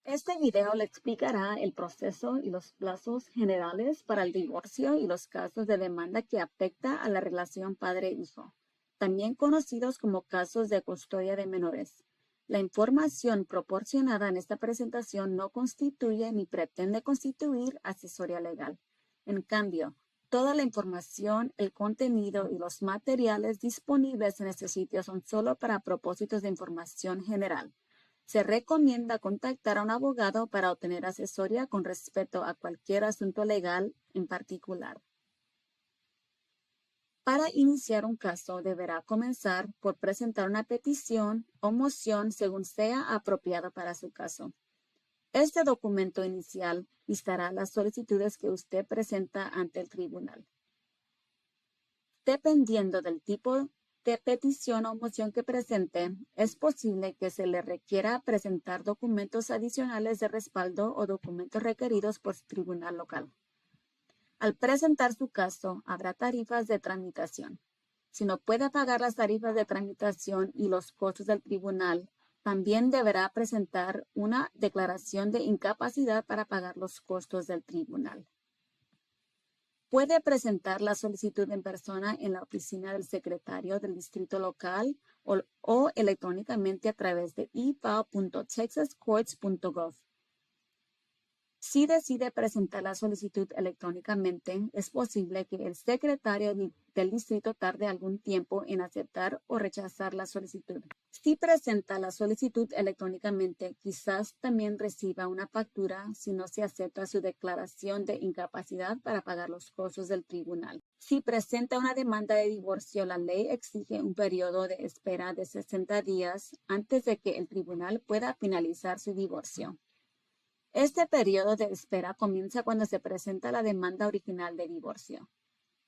Este video le explicará el proceso y los plazos generales para el divorcio y los casos de demanda que afecta a la relación padre-hijo, también conocidos como casos de custodia de menores. La información proporcionada en esta presentación no constituye ni pretende constituir asesoría legal. En cambio, toda la información, el contenido y los materiales disponibles en este sitio son solo para propósitos de información general. Se recomienda contactar a un abogado para obtener asesoría con respecto a cualquier asunto legal en particular. Para iniciar un caso, deberá comenzar por presentar una petición o moción según sea apropiado para su caso. Este documento inicial listará las solicitudes que usted presenta ante el tribunal. Dependiendo del tipo de petición o moción que presente, es posible que se le requiera presentar documentos adicionales de respaldo o documentos requeridos por su tribunal local. Al presentar su caso, habrá tarifas de tramitación. Si no puede pagar las tarifas de tramitación y los costos del tribunal, también deberá presentar una declaración de incapacidad para pagar los costos del tribunal. Puede presentar la solicitud en persona en la oficina del secretario del distrito local o electrónicamente a través de efile.texascourts.gov. Si decide presentar la solicitud electrónicamente, es posible que el secretario del distrito tarde algún tiempo en aceptar o rechazar la solicitud. Si presenta la solicitud electrónicamente, quizás también reciba una factura si no se acepta su declaración de incapacidad para pagar los costos del tribunal. Si presenta una demanda de divorcio, la ley exige un periodo de espera de 60 días antes de que el tribunal pueda finalizar su divorcio. Este periodo de espera comienza cuando se presenta la demanda original de divorcio.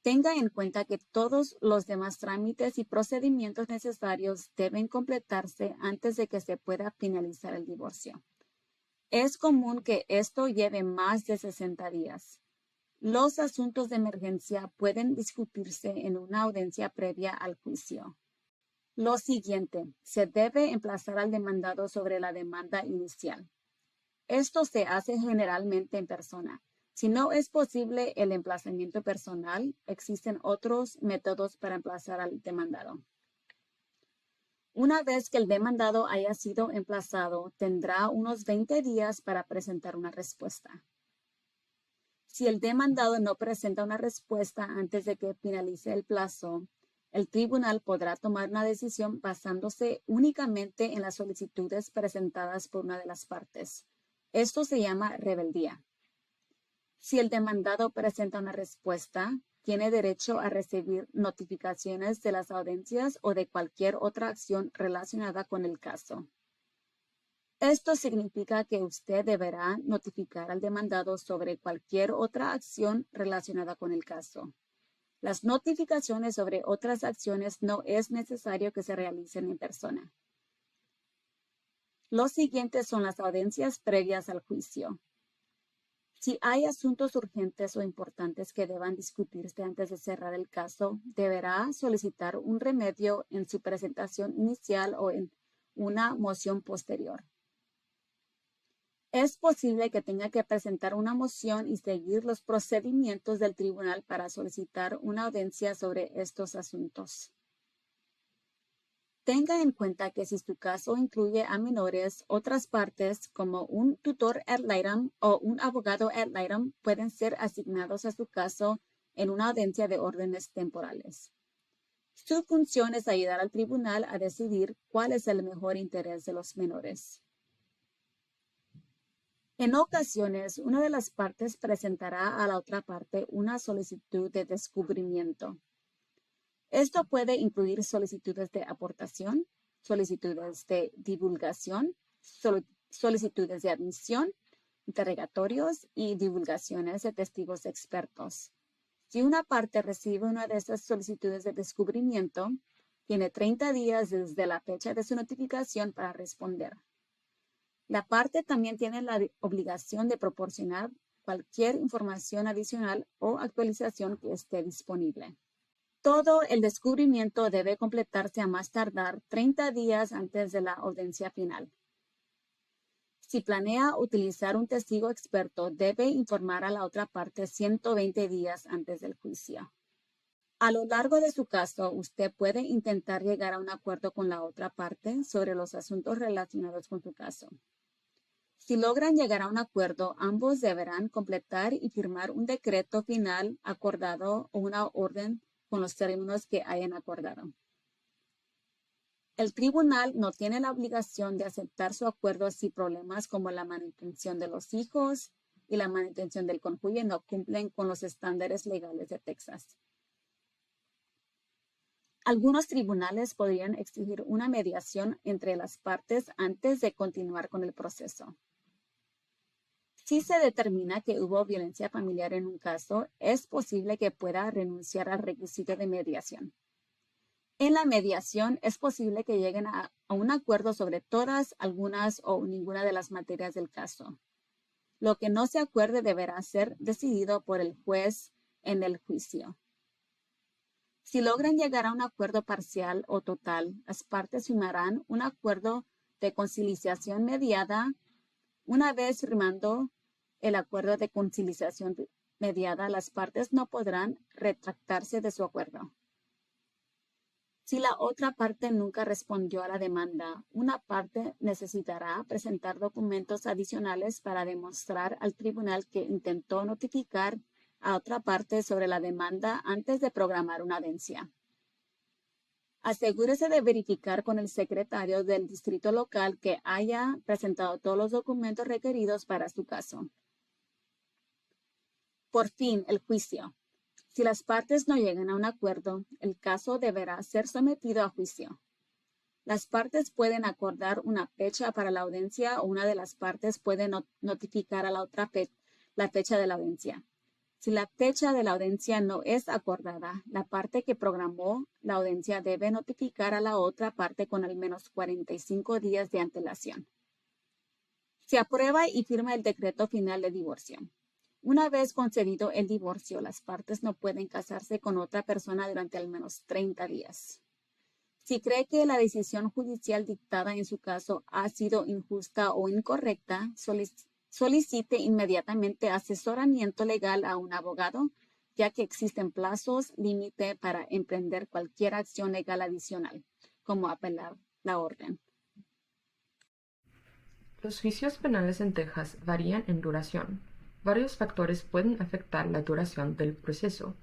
Tenga en cuenta que todos los demás trámites y procedimientos necesarios deben completarse antes de que se pueda finalizar el divorcio. Es común que esto lleve más de 60 días. Los asuntos de emergencia pueden discutirse en una audiencia previa al juicio. Lo siguiente, se debe emplazar al demandado sobre la demanda inicial. Esto se hace generalmente en persona. Si no es posible el emplazamiento personal, existen otros métodos para emplazar al demandado. Una vez que el demandado haya sido emplazado, tendrá unos 20 días para presentar una respuesta. Si el demandado no presenta una respuesta antes de que finalice el plazo, el tribunal podrá tomar una decisión basándose únicamente en las solicitudes presentadas por una de las partes. Esto se llama rebeldía. Si el demandado presenta una respuesta, tiene derecho a recibir notificaciones de las audiencias o de cualquier otra acción relacionada con el caso. Esto significa que usted deberá notificar al demandado sobre cualquier otra acción relacionada con el caso. Las notificaciones sobre otras acciones no es necesario que se realicen en persona. Los siguientes son las audiencias previas al juicio. Si hay asuntos urgentes o importantes que deban discutirse antes de cerrar el caso, deberá solicitar un remedio en su presentación inicial o en una moción posterior. Es posible que tenga que presentar una moción y seguir los procedimientos del tribunal para solicitar una audiencia sobre estos asuntos. Tenga en cuenta que si su caso incluye a menores, otras partes como un tutor ad litem o un abogado ad litem pueden ser asignados a su caso en una audiencia de órdenes temporales. Su función es ayudar al tribunal a decidir cuál es el mejor interés de los menores. En ocasiones, una de las partes presentará a la otra parte una solicitud de descubrimiento. Esto puede incluir solicitudes de aportación, solicitudes de divulgación, solicitudes de admisión, interrogatorios y divulgaciones de testigos expertos. Si una parte recibe una de estas solicitudes de descubrimiento, tiene 30 días desde la fecha de su notificación para responder. La parte también tiene la obligación de proporcionar cualquier información adicional o actualización que esté disponible. Todo el descubrimiento debe completarse a más tardar 30 días antes de la audiencia final. Si planea utilizar un testigo experto, debe informar a la otra parte 120 días antes del juicio. A lo largo de su caso, usted puede intentar llegar a un acuerdo con la otra parte sobre los asuntos relacionados con su caso. Si logran llegar a un acuerdo, ambos deberán completar y firmar un decreto final acordado o una orden con los términos que hayan acordado. El tribunal no tiene la obligación de aceptar su acuerdo si problemas como la manutención de los hijos y la manutención del cónyuge no cumplen con los estándares legales de Texas. Algunos tribunales podrían exigir una mediación entre las partes antes de continuar con el proceso. Si se determina que hubo violencia familiar en un caso, es posible que pueda renunciar al requisito de mediación. En la mediación es posible que lleguen a un acuerdo sobre todas, algunas o ninguna de las materias del caso. Lo que no se acuerde deberá ser decidido por el juez en el juicio. Si logran llegar a un acuerdo parcial o total, las partes firmarán un acuerdo de conciliación mediada. Una vez firmando el acuerdo de conciliación mediada, las partes no podrán retractarse de su acuerdo. Si la otra parte nunca respondió a la demanda, una parte necesitará presentar documentos adicionales para demostrar al tribunal que intentó notificar a otra parte sobre la demanda antes de programar una audiencia. Asegúrese de verificar con el secretario del distrito local que haya presentado todos los documentos requeridos para su caso. Por fin, el juicio. Si las partes no llegan a un acuerdo, el caso deberá ser sometido a juicio. Las partes pueden acordar una fecha para la audiencia o una de las partes puede notificar a la otra la fecha de la audiencia. Si la fecha de la audiencia no es acordada, la parte que programó la audiencia debe notificar a la otra parte con al menos 45 días de antelación. Se aprueba y firma el decreto final de divorcio. Una vez concedido el divorcio, las partes no pueden casarse con otra persona durante al menos 30 días. Si cree que la decisión judicial dictada en su caso ha sido injusta o incorrecta, solicite inmediatamente asesoramiento legal a un abogado, ya que existen plazos límite para emprender cualquier acción legal adicional, como apelar la orden. Los juicios penales en Texas varían en duración. Varios factores pueden afectar la duración del proceso: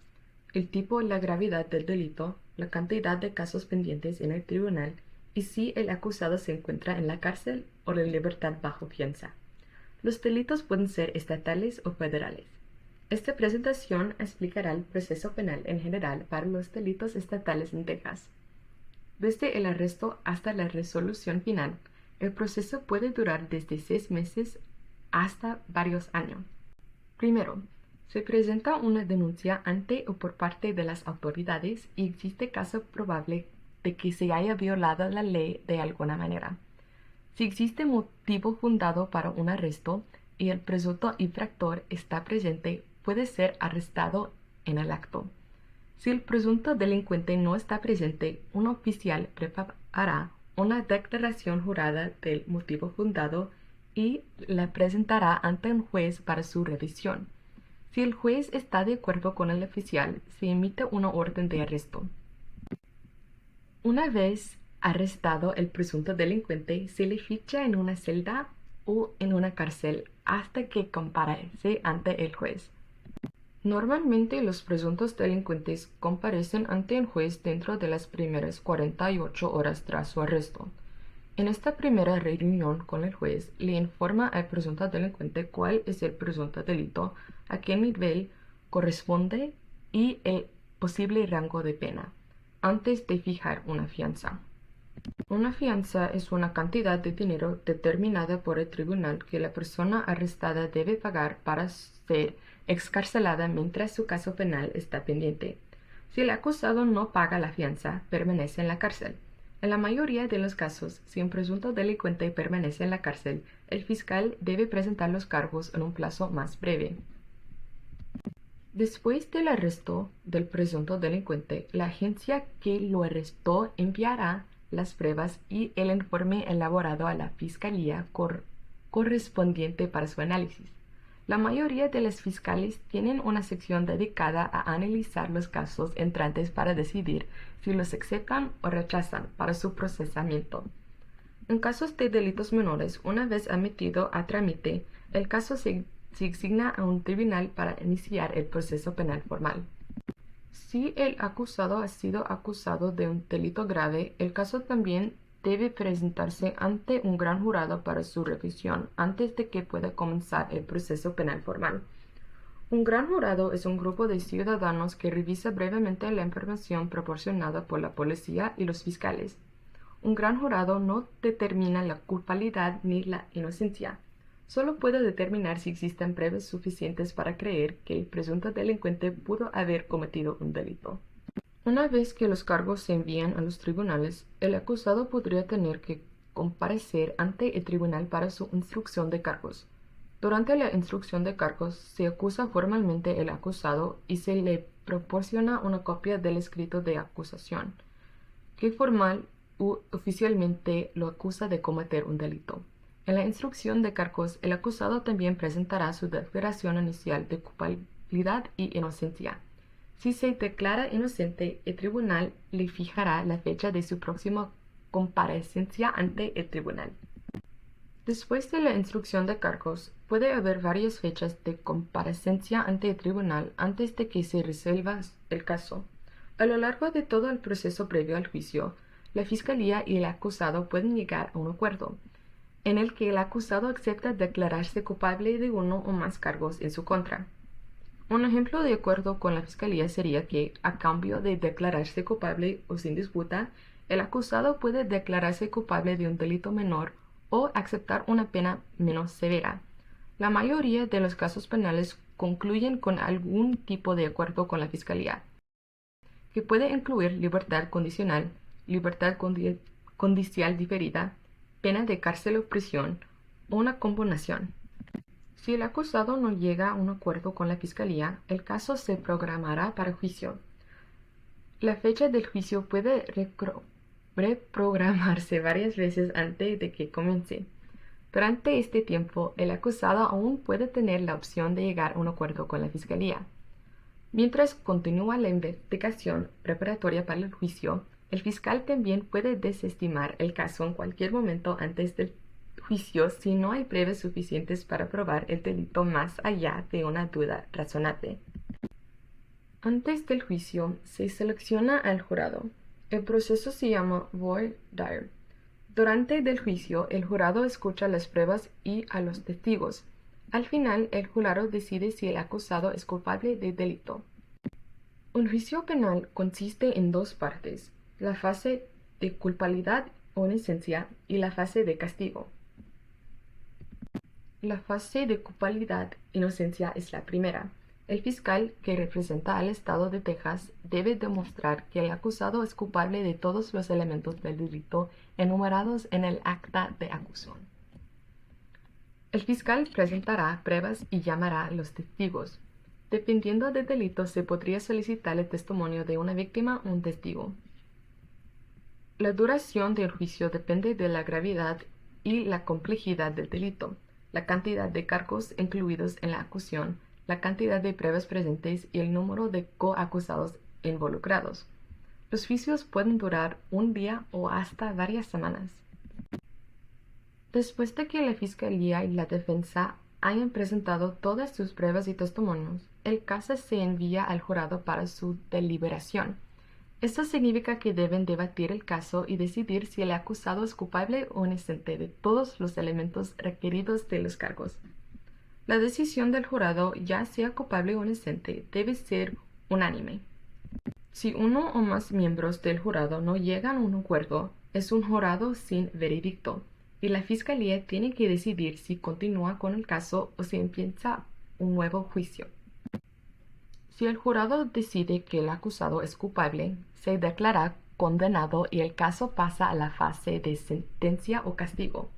el tipo y la gravedad del delito, la cantidad de casos pendientes en el tribunal y si el acusado se encuentra en la cárcel o en libertad bajo fianza. Los delitos pueden ser estatales o federales. Esta presentación explicará el proceso penal en general para los delitos estatales en Texas. Desde el arresto hasta la resolución final, el proceso puede durar desde 6 meses hasta varios años. Primero, se presenta una denuncia ante o por parte de las autoridades y existe caso probable de que se haya violado la ley de alguna manera. Si existe motivo fundado para un arresto y el presunto infractor está presente, puede ser arrestado en el acto. Si el presunto delincuente no está presente, un oficial preparará una declaración jurada del motivo fundado y la presentará ante un juez para su revisión. Si el juez está de acuerdo con el oficial, se emite una orden de arresto. Una vez arrestado el presunto delincuente, se le ficha en una celda o en una cárcel hasta que comparece ante el juez. Normalmente los presuntos delincuentes comparecen ante el juez dentro de las primeras 48 horas tras su arresto. En esta primera reunión con el juez, le informa al presunto delincuente cuál es el presunto delito, a qué nivel corresponde y el posible rango de pena, antes de fijar una fianza. Una fianza es una cantidad de dinero determinada por el tribunal que la persona arrestada debe pagar para ser excarcelada mientras su caso penal está pendiente. Si el acusado no paga la fianza, permanece en la cárcel. En la mayoría de los casos, si un presunto delincuente permanece en la cárcel, el fiscal debe presentar los cargos en un plazo más breve. Después del arresto del presunto delincuente, la agencia que lo arrestó enviará las pruebas y el informe elaborado a la fiscalía correspondiente para su análisis. La mayoría de los fiscales tienen una sección dedicada a analizar los casos entrantes para decidir si los aceptan o rechazan para su procesamiento. En casos de delitos menores, una vez admitido a trámite, el caso se asigna a un tribunal para iniciar el proceso penal formal. Si el acusado ha sido acusado de un delito grave, el caso también debe presentarse ante un gran jurado para su revisión antes de que pueda comenzar el proceso penal formal. Un gran jurado es un grupo de ciudadanos que revisa brevemente la información proporcionada por la policía y los fiscales. Un gran jurado no determina la culpabilidad ni la inocencia. Solo puede determinar si existen pruebas suficientes para creer que el presunto delincuente pudo haber cometido un delito. Una vez que los cargos se envían a los tribunales, el acusado podría tener que comparecer ante el tribunal para su instrucción de cargos. Durante la instrucción de cargos se acusa formalmente el acusado y se le proporciona una copia del escrito de acusación, que formal u oficialmente lo acusa de cometer un delito. En la instrucción de cargos, el acusado también presentará su declaración inicial de culpabilidad y inocencia. Si se declara inocente, el tribunal le fijará la fecha de su próxima comparecencia ante el tribunal. Después de la instrucción de cargos, puede haber varias fechas de comparecencia ante el tribunal antes de que se resuelva el caso. A lo largo de todo el proceso previo al juicio, la fiscalía y el acusado pueden llegar a un acuerdo, en el que el acusado acepta declararse culpable de uno o más cargos en su contra. Un ejemplo de acuerdo con la fiscalía sería que, a cambio de declararse culpable o sin disputa, el acusado puede declararse culpable de un delito menor o aceptar una pena menos severa. La mayoría de los casos penales concluyen con algún tipo de acuerdo con la fiscalía, que puede incluir libertad condicional, libertad condicional diferida, pena de cárcel o prisión o una combinación. Si el acusado no llega a un acuerdo con la fiscalía, el caso se programará para juicio. La fecha del juicio puede reprogramarse varias veces antes de que comience. Durante este tiempo, el acusado aún puede tener la opción de llegar a un acuerdo con la fiscalía. Mientras continúa la investigación preparatoria para el juicio, el fiscal también puede desestimar el caso en cualquier momento antes del juicio si no hay pruebas suficientes para probar el delito más allá de una duda razonable. Antes del juicio, se selecciona al jurado. El proceso se llama voir dire. Durante el juicio, el jurado escucha las pruebas y a los testigos. Al final, el jurado decide si el acusado es culpable de delito. Un juicio penal consiste en dos partes: la fase de culpabilidad o inocencia y la fase de castigo. La fase de culpabilidad e inocencia es la primera. El fiscal, que representa al estado de Texas, debe demostrar que el acusado es culpable de todos los elementos del delito enumerados en el acta de acusación. El fiscal presentará pruebas y llamará a los testigos. Dependiendo del delito, se podría solicitar el testimonio de una víctima o un testigo. La duración del juicio depende de la gravedad y la complejidad del delito, la cantidad de cargos incluidos en la acusación, la cantidad de pruebas presentes y el número de coacusados involucrados. Los juicios pueden durar un día o hasta varias semanas. Después de que la fiscalía y la defensa hayan presentado todas sus pruebas y testimonios, el caso se envía al jurado para su deliberación. Esto significa que deben debatir el caso y decidir si el acusado es culpable o inocente de todos los elementos requeridos de los cargos. La decisión del jurado, ya sea culpable o inocente, debe ser unánime. Si uno o más miembros del jurado no llegan a un acuerdo, es un jurado sin veredicto, y la fiscalía tiene que decidir si continúa con el caso o si empieza un nuevo juicio. Si el jurado decide que el acusado es culpable, se declara condenado y el caso pasa a la fase de sentencia o castigo.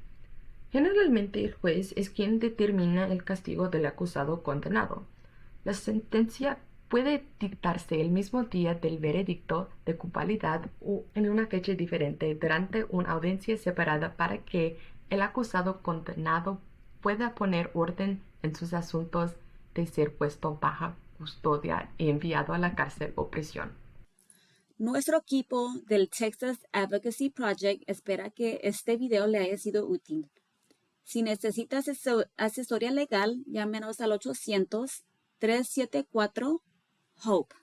Generalmente el juez es quien determina el castigo del acusado condenado. La sentencia puede dictarse el mismo día del veredicto de culpabilidad o en una fecha diferente durante una audiencia separada para que el acusado condenado pueda poner orden en sus asuntos de ser puesto bajo custodia y enviado a la cárcel o prisión. Nuestro equipo del Texas Advocacy Project espera que este video le haya sido útil. Si necesita asesoría legal, llámenos al 800-374-HOPE.